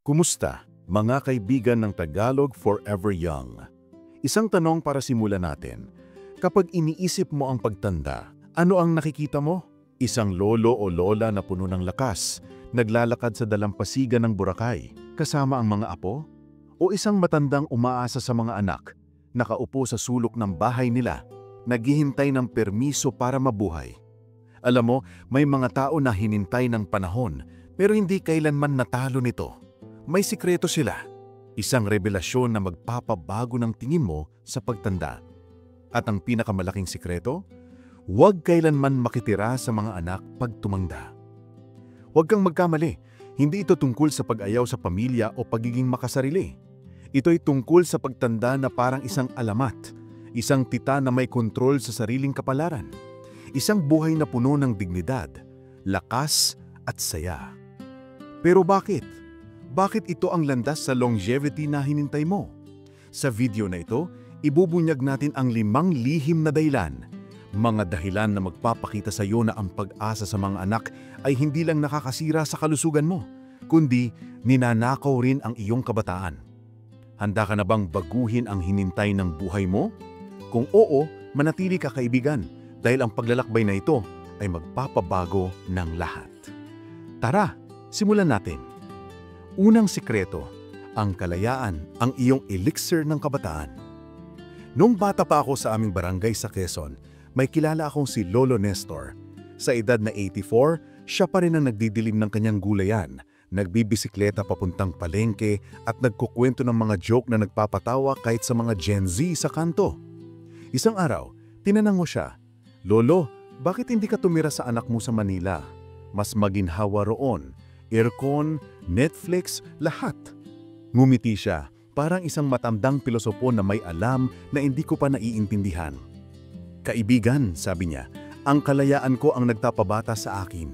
Kumusta, mga kaibigan ng Tagalog Forever Young? Isang tanong para simulan natin. Kapag iniisip mo ang pagtanda, ano ang nakikita mo? Isang lolo o lola na puno ng lakas, naglalakad sa dalampasigan ng Boracay, kasama ang mga apo? O isang matandang umaasa sa mga anak, nakaupo sa sulok ng bahay nila, naghihintay ng permiso para mabuhay? Alam mo, may mga tao na hinintay ng panahon, pero hindi kailanman natalo nito. May sikreto sila. Isang revelasyon na magpapabago ng tingin mo sa pagtanda. At ang pinakamalaking sikreto, huwag kailanman makitira sa mga anak pag tumanda. Huwag kang magkamali, hindi ito tungkol sa pag-ayaw sa pamilya o pagiging makasarili. Ito'y tungkol sa pagtanda na parang isang alamat, isang tita na may kontrol sa sariling kapalaran, isang buhay na puno ng dignidad, lakas at saya. Pero bakit? Bakit ito ang landas sa longevity na hinintay mo? Sa video na ito, ibubunyag natin ang 5 lihim na dahilan. Mga dahilan na magpapakita sa iyo na ang pag-asa sa mga anak ay hindi lang nakakasira sa kalusugan mo, kundi ninanakaw rin ang iyong kabataan. Handa ka na bang baguhin ang hinintay ng buhay mo? Kung oo, manatili ka kaibigan, dahil ang paglalakbay na ito ay magpapabago ng lahat. Tara, simulan natin. Unang sikreto, ang kalayaan, ang iyong elixir ng kabataan. Noong bata pa ako sa aming barangay sa Quezon, may kilala akong si Lolo Nestor. Sa edad na 84, siya pa rin ang nagdidilim ng kanyang gulayan, nagbibisikleta papuntang palengke at nagkukwento ng mga joke na nagpapatawa kahit sa mga Gen Z sa kanto. Isang araw, tinanong ko siya, "Lolo, bakit hindi ka tumira sa anak mo sa Manila? Mas maginhawa roon. Aircon, Netflix, lahat." Ngumiti siya, parang isang matandang pilosopo na may alam na hindi ko pa naiintindihan. "Kaibigan," sabi niya, "ang kalayaan ko ang nagtapabata sa akin.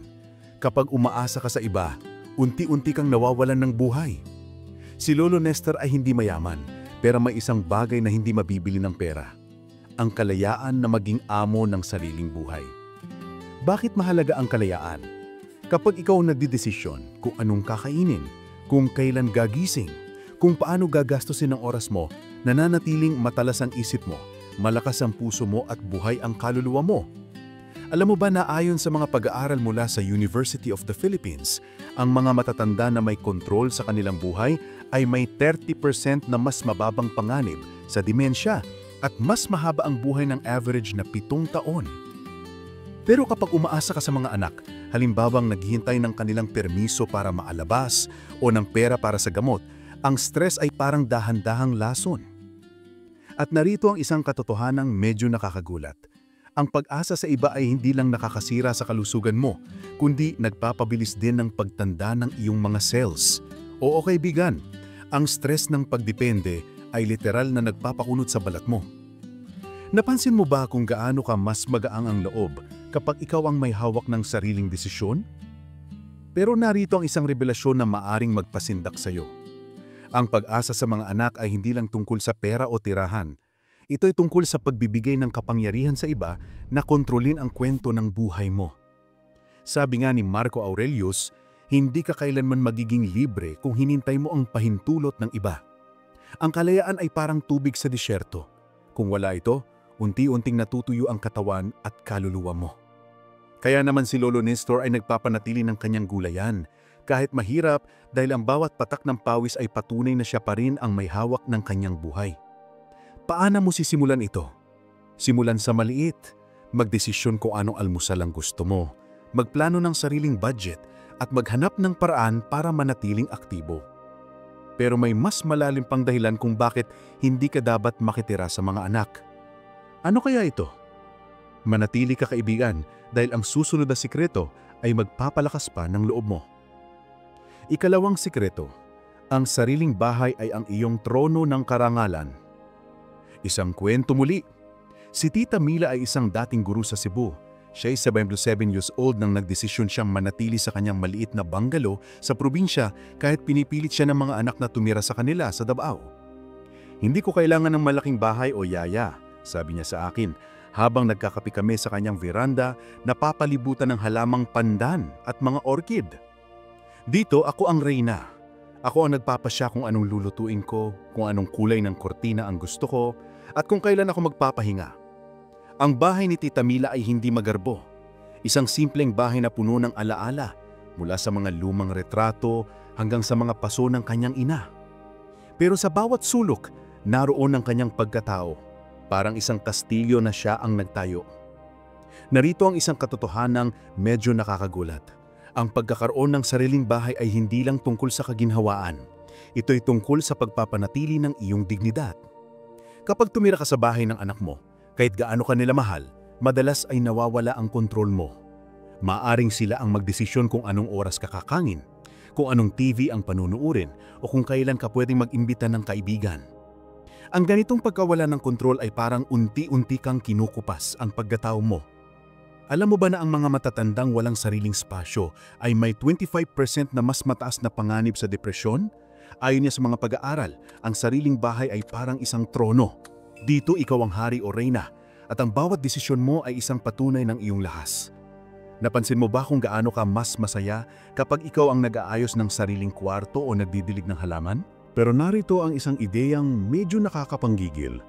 Kapag umaasa ka sa iba, unti-unti kang nawawalan ng buhay." Si Lolo Nestor ay hindi mayaman, pero may isang bagay na hindi mabibili ng pera. Ang kalayaan na maging amo ng sariling buhay. Bakit mahalaga ang kalayaan? Kapag ikaw ang nagdidesisyon kung anong kakainin, kung kailan gagising, kung paano gagastusin ang oras mo, nananatiling matalas ang isip mo, malakas ang puso mo at buhay ang kaluluwa mo. Alam mo ba na ayon sa mga pag-aaral mula sa University of the Philippines, ang mga matatanda na may kontrol sa kanilang buhay ay may 30% na mas mababang panganib sa demensya at mas mahaba ang buhay ng average na 7 taon. Pero kapag umaasa ka sa mga anak, halimbawang naghihintay ng kanilang permiso para maalabas o ng pera para sa gamot, ang stress ay parang dahan-dahang lason. At narito ang isang katotohanang medyo nakakagulat. Ang pag-asa sa iba ay hindi lang nakakasira sa kalusugan mo, kundi nagpapabilis din ng pagtanda ng iyong mga cells. Oo kaibigan, ang stress ng pagdepende ay literal na nagpapakunot sa balat mo. Napansin mo ba kung gaano ka mas magaang ang loob kapag ikaw ang may hawak ng sariling desisyon? Pero narito ang isang revelasyon na maaring magpasindak sa iyo. Ang pag-asa sa mga anak ay hindi lang tungkol sa pera o tirahan. Ito ay tungkol sa pagbibigay ng kapangyarihan sa iba na kontrolin ang kwento ng buhay mo. Sabi nga ni Marco Aurelius, hindi ka kailanman magiging libre kung hinintay mo ang pahintulot ng iba. Ang kalayaan ay parang tubig sa disyerto. Kung wala ito, unti-unting natutuyo ang katawan at kaluluwa mo. Kaya naman si Lolo Nestor ay nagpapanatili ng kanyang gulayan, kahit mahirap dahil ang bawat patak ng pawis ay patunay na siya pa rin ang may hawak ng kanyang buhay. Paano mo sisimulan ito? Simulan sa maliit, magdesisyon kung anong almusal ang gusto mo, magplano ng sariling budget at maghanap ng paraan para manatiling aktibo. Pero may mas malalim pang dahilan kung bakit hindi ka dapat makitira sa mga anak. Ano kaya ito? Manatili ka kaibigan dahil ang susunod na sikreto ay magpapalakas pa ng loob mo. Ikalawang sikreto, ang sariling bahay ay ang iyong trono ng karangalan. Isang kwento muli. Si Tita Mila ay isang dating guru sa Cebu. Siya ay 77 years old nang nagdesisyon siyang manatili sa kanyang maliit na bungalow sa probinsya kahit pinipilit siya ng mga anak na tumira sa kanila sa Davao. "Hindi ko kailangan ng malaking bahay o yaya," sabi niya sa akin, habang nagkakape kami sa kanyang veranda na papalibutan ng halamang pandan at mga orchid. "Dito ako ang reyna. Ako ang nagpapasya kung anong lulutuin ko, kung anong kulay ng kortina ang gusto ko, at kung kailan ako magpapahinga. Ang bahay ni Tita Mila ay hindi magarbo. Isang simpleng bahay na puno ng alaala, mula sa mga lumang retrato hanggang sa mga paso ng kanyang ina. Pero sa bawat sulok, naroon ang kanyang pagkatao, parang isang kastilyo na siya ang nagtayo. Narito ang isang katotohanang medyo nakakagulat. Ang pagkakaroon ng sariling bahay ay hindi lang tungkol sa kaginhawaan. Ito'y tungkol sa pagpapanatili ng iyong dignidad. Kapag tumira ka sa bahay ng anak mo, kahit gaano ka nila mahal, madalas ay nawawala ang kontrol mo. Maaring sila ang magdesisyon kung anong oras ka kakangin, kung anong TV ang panunuurin, o kung kailan ka pwedeng mag-imbita ng kaibigan. Ang ganitong pagkawala ng kontrol ay parang unti-unti kang kinukupas ang pagkatao mo. Alam mo ba na ang mga matatandang walang sariling spasyo ay may 25% na mas mataas na panganib sa depresyon? Ayon niya sa mga pag-aaral, ang sariling bahay ay parang isang trono. Dito ikaw ang hari o reyna, at ang bawat desisyon mo ay isang patunay ng iyong lahas. Napansin mo ba kung gaano ka mas masaya kapag ikaw ang nag-aayos ng sariling kwarto o nagdidilig ng halaman? Pero narito ang isang ideyang medyo nakakapanggigil.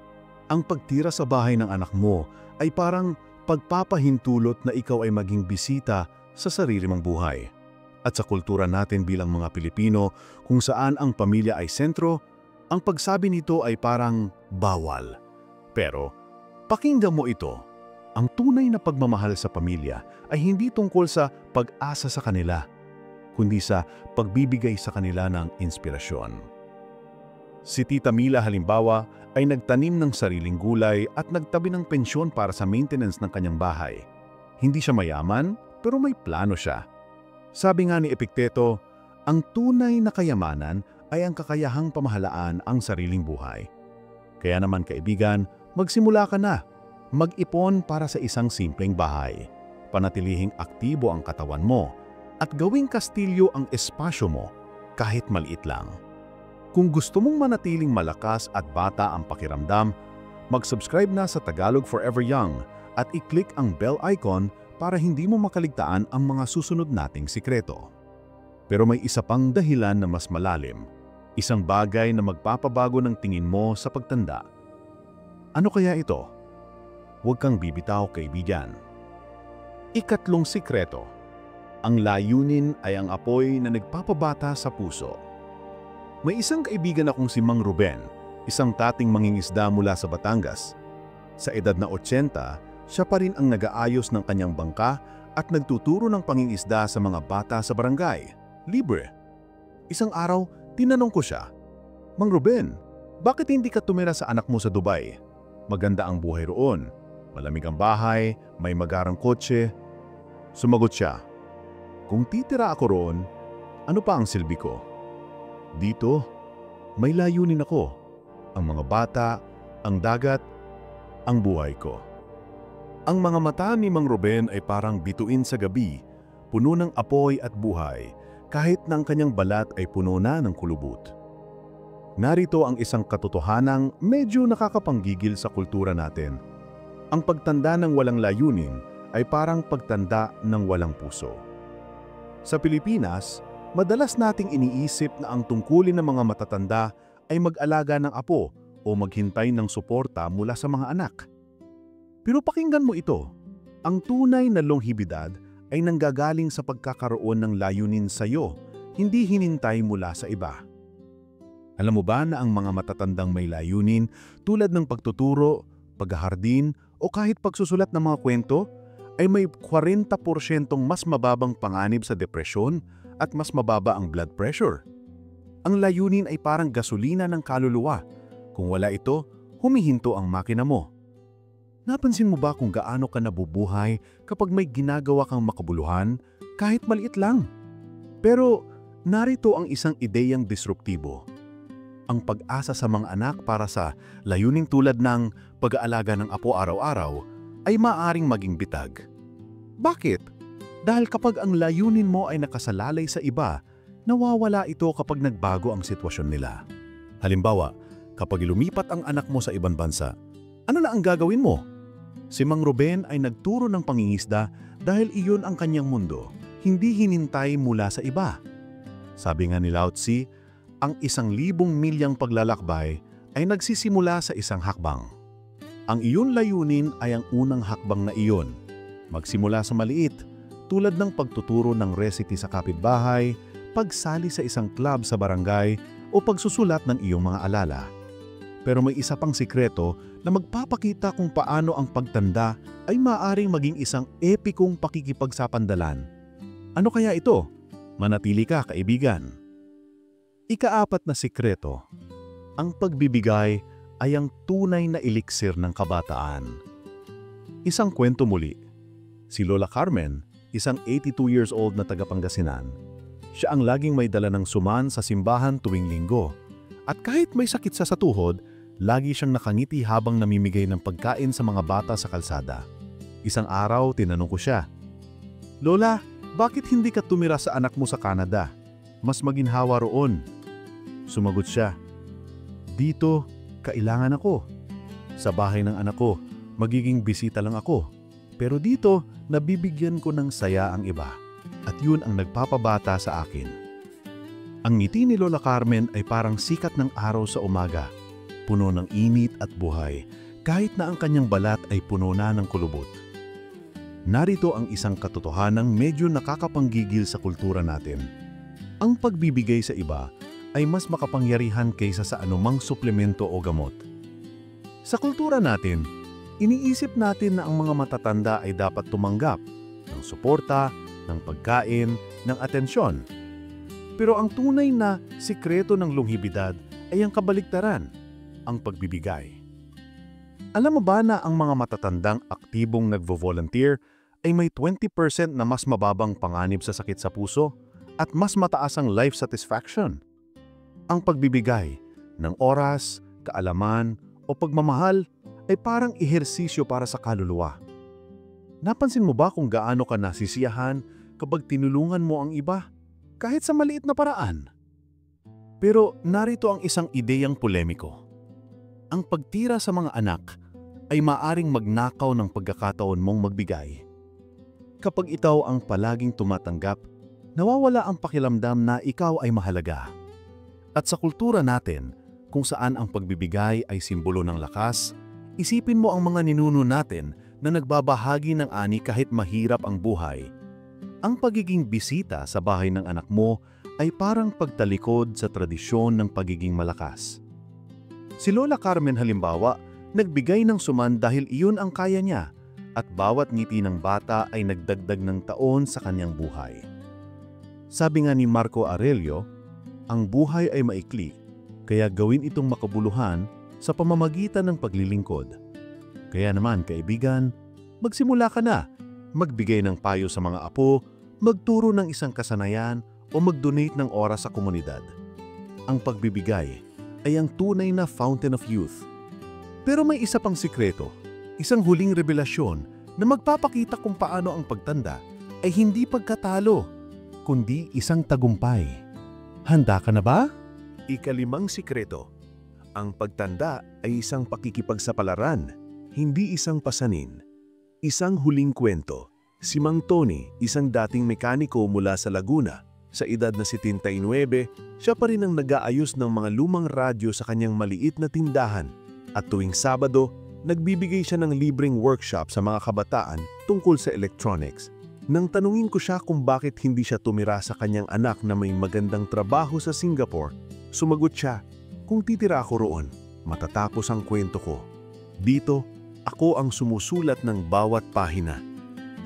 Ang pagtira sa bahay ng anak mo ay parang pagpapahintulot na ikaw ay maging bisita sa sarili mong buhay. At sa kultura natin bilang mga Pilipino, kung saan ang pamilya ay sentro, ang pagsabi nito ay parang bawal. Pero pakinggan mo ito, ang tunay na pagmamahal sa pamilya ay hindi tungkol sa pag-asa sa kanila, kundi sa pagbibigay sa kanila ng inspirasyon. Si Tita Mila halimbawa ay nagtanim ng sariling gulay at nagtabi ng pensyon para sa maintenance ng kanyang bahay. Hindi siya mayaman, pero may plano siya. Sabi nga ni Epicteto, ang tunay na kayamanan ay ang kakayahang pamahalaan ang sariling buhay. Kaya naman kaibigan, magsimula ka na. Mag-ipon para sa isang simpleng bahay. Panatilihing aktibo ang katawan mo at gawing kastilyo ang espasyo mo kahit maliit lang. Kung gusto mong manatiling malakas at bata ang pakiramdam, mag-subscribe na sa Tagalog Forever Young at i-click ang bell icon para hindi mo makaligtaan ang mga susunod nating sikreto. Pero may isa pang dahilan na mas malalim, isang bagay na magpapabago ng tingin mo sa pagtanda. Ano kaya ito? Huwag kang bibitaw, kaibigan. Ikatlong sikreto, ang layunin ay ang apoy na nagpapabata sa puso. May isang kaibigan akong si Mang Ruben, isang dating mangingisda mula sa Batangas. Sa edad na 80, siya pa rin ang nag-aayos ng kanyang bangka at nagtuturo ng pangingisda sa mga bata sa barangay. Libre. Isang araw, tinanong ko siya, Mang Ruben, bakit hindi ka tumira sa anak mo sa Dubai? Maganda ang buhay roon. Malamig ang bahay, may magarang kotse. Sumagot siya, kung titira ako roon, ano pa ang silbi ko? Dito, may layunin ako. Ang mga bata, ang dagat, ang buhay ko. Ang mga mata ni Mang Ruben ay parang bituin sa gabi, puno ng apoy at buhay, kahit na ang kanyang balat ay puno na ng kulubot. Narito ang isang katotohanang medyo nakakapanggigil sa kultura natin. Ang pagtanda ng walang layunin ay parang pagtanda ng walang puso. Sa Pilipinas, madalas nating iniisip na ang tungkulin ng mga matatanda ay mag-alaga ng apo o maghintay ng suporta mula sa mga anak. Pero pakinggan mo ito, ang tunay na longhibidad ay nanggagaling sa pagkakaroon ng layunin sa iyo, hindi hinintay mula sa iba. Alam mo ba na ang mga matatandang may layunin tulad ng pagtuturo, paghahardin o kahit pagsusulat ng mga kwento ay may 40% mas mababang panganib sa depresyon at mas mababa ang blood pressure. Ang layunin ay parang gasolina ng kaluluwa. Kung wala ito, humihinto ang makina mo. Napansin mo ba kung gaano ka nabubuhay kapag may ginagawa kang makabuluhan kahit maliit lang? Pero narito ang isang ideyang disruptibo. Ang pag-asa sa mga anak para sa layuning tulad ng pag-aalaga ng apo araw-araw ay maaaring maging bitag. Bakit? Dahil kapag ang layunin mo ay nakasalalay sa iba, nawawala ito kapag nagbago ang sitwasyon nila. Halimbawa, kapag lumipat ang anak mo sa ibang bansa, ano na ang gagawin mo? Si Mang Ruben ay nagturo ng pangingisda dahil iyon ang kanyang mundo, hindi hinintay mula sa iba. Sabi nga ni Lao Tzu, Ang 1,000 milyang paglalakbay ay nagsisimula sa isang hakbang. Ang iyon layunin ay ang unang hakbang na iyon. Magsimula sa maliit, tulad ng pagtuturo ng recipe sa kapitbahay, pagsali sa isang club sa barangay, o pagsusulat ng iyong mga alala. Pero may isa pang sikreto na magpapakita kung paano ang pagtanda ay maaaring maging isang epikong pakikipagsapandalan. Ano kaya ito? Manatili ka, kaibigan. Ika-4 na sikreto. Ang pagbibigay ay ang tunay na eliksir ng kabataan. Isang kwento muli. Si Lola Carmen, isang 82 years old na taga Pangasinan. Siya ang laging may dala ng suman sa simbahan tuwing linggo. At kahit may sakit sa tuhod, lagi siyang nakangiti habang namimigay ng pagkain sa mga bata sa kalsada. Isang araw, tinanong ko siya, "Lola, bakit hindi ka tumira sa anak mo sa Canada? Mas maginhawa roon." Sumagot siya, "Dito, kailangan ako. Sa bahay ng anak ko, magiging bisita lang ako. Pero dito, nabibigyan ko ng saya ang iba. At yun ang nagpapabata sa akin." Ang ngiti ni Lola Carmen ay parang sikat ng araw sa umaga, puno ng init at buhay, kahit na ang kanyang balat ay puno na ng kulubot. Narito ang isang katotohanang medyo nakakapanggigil sa kultura natin. Ang pagbibigay sa iba ay mas makapangyarihan kaysa sa anumang suplemento o gamot. Sa kultura natin, iniisip natin na ang mga matatanda ay dapat tumanggap ng suporta, ng pagkain, ng atensyon. Pero ang tunay na sikreto ng longhibidad ay ang kabaligtaran, ang pagbibigay. Alam mo ba na ang mga matatandang aktibong nagvo-volunteer ay may 20% na mas mababang panganib sa sakit sa puso at mas mataas ang life satisfaction? Ang pagbibigay ng oras, kaalaman o pagmamahal ay parang ehersisyo para sa kaluluwa. Napansin mo ba kung gaano ka nasisiyahan kapag tinulungan mo ang iba, kahit sa maliit na paraan? Pero narito ang isang ideyang polemiko. Ang pagtira sa mga anak ay maaring magnakaw ng pagkakataon mong magbigay. Kapag ikaw ang palaging tumatanggap, nawawala ang pakiramdam na ikaw ay mahalaga. At sa kultura natin, kung saan ang pagbibigay ay simbolo ng lakas, isipin mo ang mga ninuno natin na nagbabahagi ng ani kahit mahirap ang buhay. Ang pagiging bisita sa bahay ng anak mo ay parang pagtalikod sa tradisyon ng pagiging malakas. Si Lola Carmen halimbawa, nagbigay ng suman dahil iyon ang kaya niya at bawat ngiti ng bata ay nagdagdag ng taon sa kanyang buhay. Sabi nga ni Marco Aurelio, ang buhay ay maikli, kaya gawin itong makabuluhan sa pamamagitan ng paglilingkod. Kaya naman, kaibigan, magsimula ka na. Magbigay ng payo sa mga apo, magturo ng isang kasanayan o mag-donate ng oras sa komunidad. Ang pagbibigay ay ang tunay na fountain of youth. Pero may isa pang sikreto, isang huling revelasyon na magpapakita kung paano ang pagtanda ay hindi pagkatalo, kundi isang tagumpay. Handa ka na ba? Ika-5 sikreto. Ang pagtanda ay isang pakikipagsapalaran, hindi isang pasanin. Isang huling kwento. Si Mang Tony, isang dating mekaniko mula sa Laguna. Sa edad na 79, siya pa rin ang nag-aayos ng mga lumang radyo sa kanyang maliit na tindahan. At tuwing Sabado, nagbibigay siya ng libreng workshop sa mga kabataan tungkol sa electronics. Nang tanungin ko siya kung bakit hindi siya tumira sa kanyang anak na may magandang trabaho sa Singapore, sumagot siya, "Kung titira ako roon, matatapos ang kwento ko. Dito, ako ang sumusulat ng bawat pahina."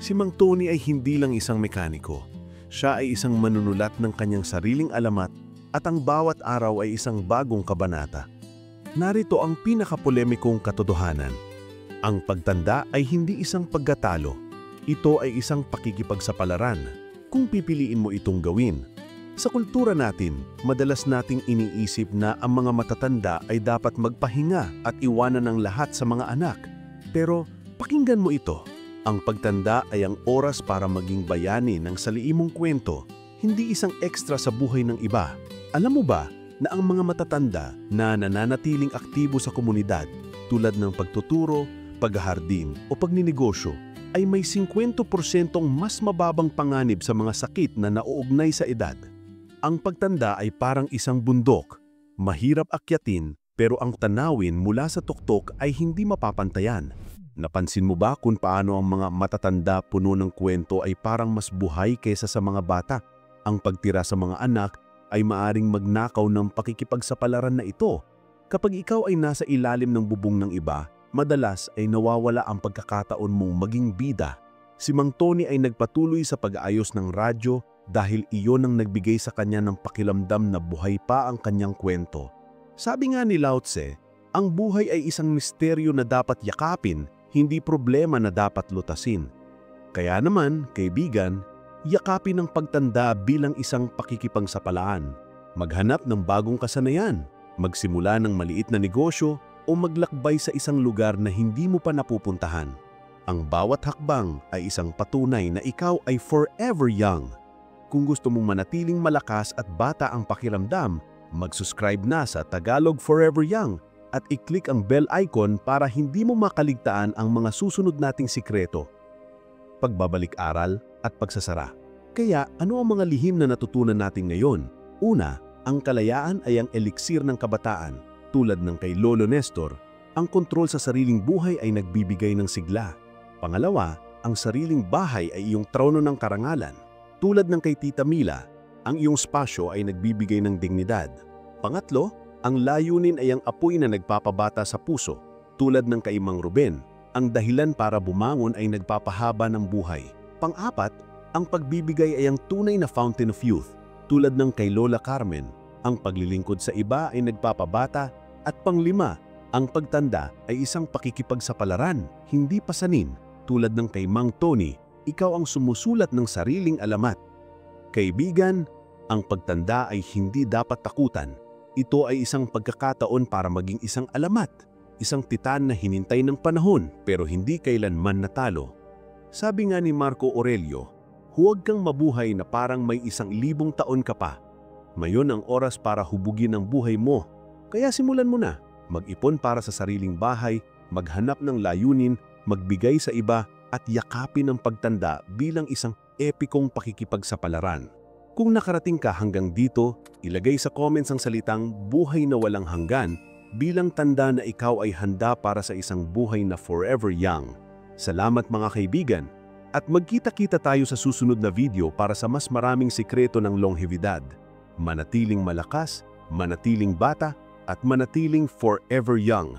Si Mang Tony ay hindi lang isang mekaniko. Siya ay isang manunulat ng kanyang sariling alamat at ang bawat araw ay isang bagong kabanata. Narito ang pinakapolemikong katotohanan. Ang pagtanda ay hindi isang pagkatalo. Ito ay isang pakikipagsapalaran kung pipiliin mo itong gawin. Sa kultura natin, madalas nating iniisip na ang mga matatanda ay dapat magpahinga at iwanan ng lahat sa mga anak. Pero pakinggan mo ito. Ang pagtanda ay ang oras para maging bayani ng saliimong kwento, hindi isang ekstra sa buhay ng iba. Alam mo ba na ang mga matatanda na nananatiling aktibo sa komunidad tulad ng pagtuturo, paghahardin o pagninegosyo ay may 50% mas mababang panganib sa mga sakit na nauugnay sa edad? Ang pagtanda ay parang isang bundok. Mahirap akyatin pero ang tanawin mula sa tuktok ay hindi mapapantayan. Napansin mo ba kung paano ang mga matatanda puno ng kwento ay parang mas buhay kaysa sa mga bata? Ang pagtira sa mga anak ay maaring magnakaw ng pakikipagsapalaran na ito. Kapag ikaw ay nasa ilalim ng bubong ng iba, madalas ay nawawala ang pagkakataon mong maging bida. Si Mang Tony ay nagpatuloy sa pag-aayos ng radyo dahil iyon ang nagbigay sa kanya ng pakiramdam na buhay pa ang kanyang kwento. Sabi nga ni Lao Tse, ang buhay ay isang misteryo na dapat yakapin, hindi problema na dapat lutasin. Kaya naman, kaibigan, yakapin ang pagtanda bilang isang pakikipagsapalaan. Maghanap ng bagong kasanayan, magsimula ng maliit na negosyo o maglakbay sa isang lugar na hindi mo pa napupuntahan. Ang bawat hakbang ay isang patunay na ikaw ay forever young. Kung gusto mong manatiling malakas at bata ang pakiramdam, mag-subscribe na sa Tagalog Forever Young at i-click ang bell icon para hindi mo makaligtaan ang mga susunod nating sikreto, pagbabalik-aral at pagsasara. Kaya ano ang mga lihim na natutunan natin ngayon? Una, ang kalayaan ay ang eliksir ng kabataan. Tulad ng kay Lolo Nestor, ang kontrol sa sariling buhay ay nagbibigay ng sigla. Pangalawa, ang sariling bahay ay iyong trono ng karangalan. Tulad ng kay Tita Mila, ang iyong spasyo ay nagbibigay ng dignidad. Pangatlo, ang layunin ay ang apoy na nagpapabata sa puso. Tulad ng kay Mang Ruben, ang dahilan para bumangon ay nagpapahaba ng buhay. Pang-apat, ang pagbibigay ay ang tunay na fountain of youth. Tulad ng kay Lola Carmen, ang paglilingkod sa iba ay nagpapabata. At panglima, ang pagtanda ay isang pakikipagsapalaran, hindi pasanin. Tulad ng kay Mang Tony, ikaw ang sumusulat ng sariling alamat. Kaibigan, ang pagtanda ay hindi dapat takutan. Ito ay isang pagkakataon para maging isang alamat, isang titan na hinintay ng panahon pero hindi kailanman natalo. Sabi nga ni Marco Aurelio, huwag kang mabuhay na parang may 1,000 taon ka pa. Mayon ang oras para hubugin ang buhay mo. Kaya simulan mo na, mag-ipon para sa sariling bahay, maghanap ng layunin, magbigay sa iba, at yakapin ang pagtanda bilang isang epikong pakikipagsapalaran. Kung nakarating ka hanggang dito, ilagay sa comments ang salitang buhay na walang hanggan bilang tanda na ikaw ay handa para sa isang buhay na forever young. Salamat mga kaibigan, at magkita-kita tayo sa susunod na video para sa mas maraming sikreto ng longevidad. Manatiling malakas, manatiling bata, at manatiling forever young.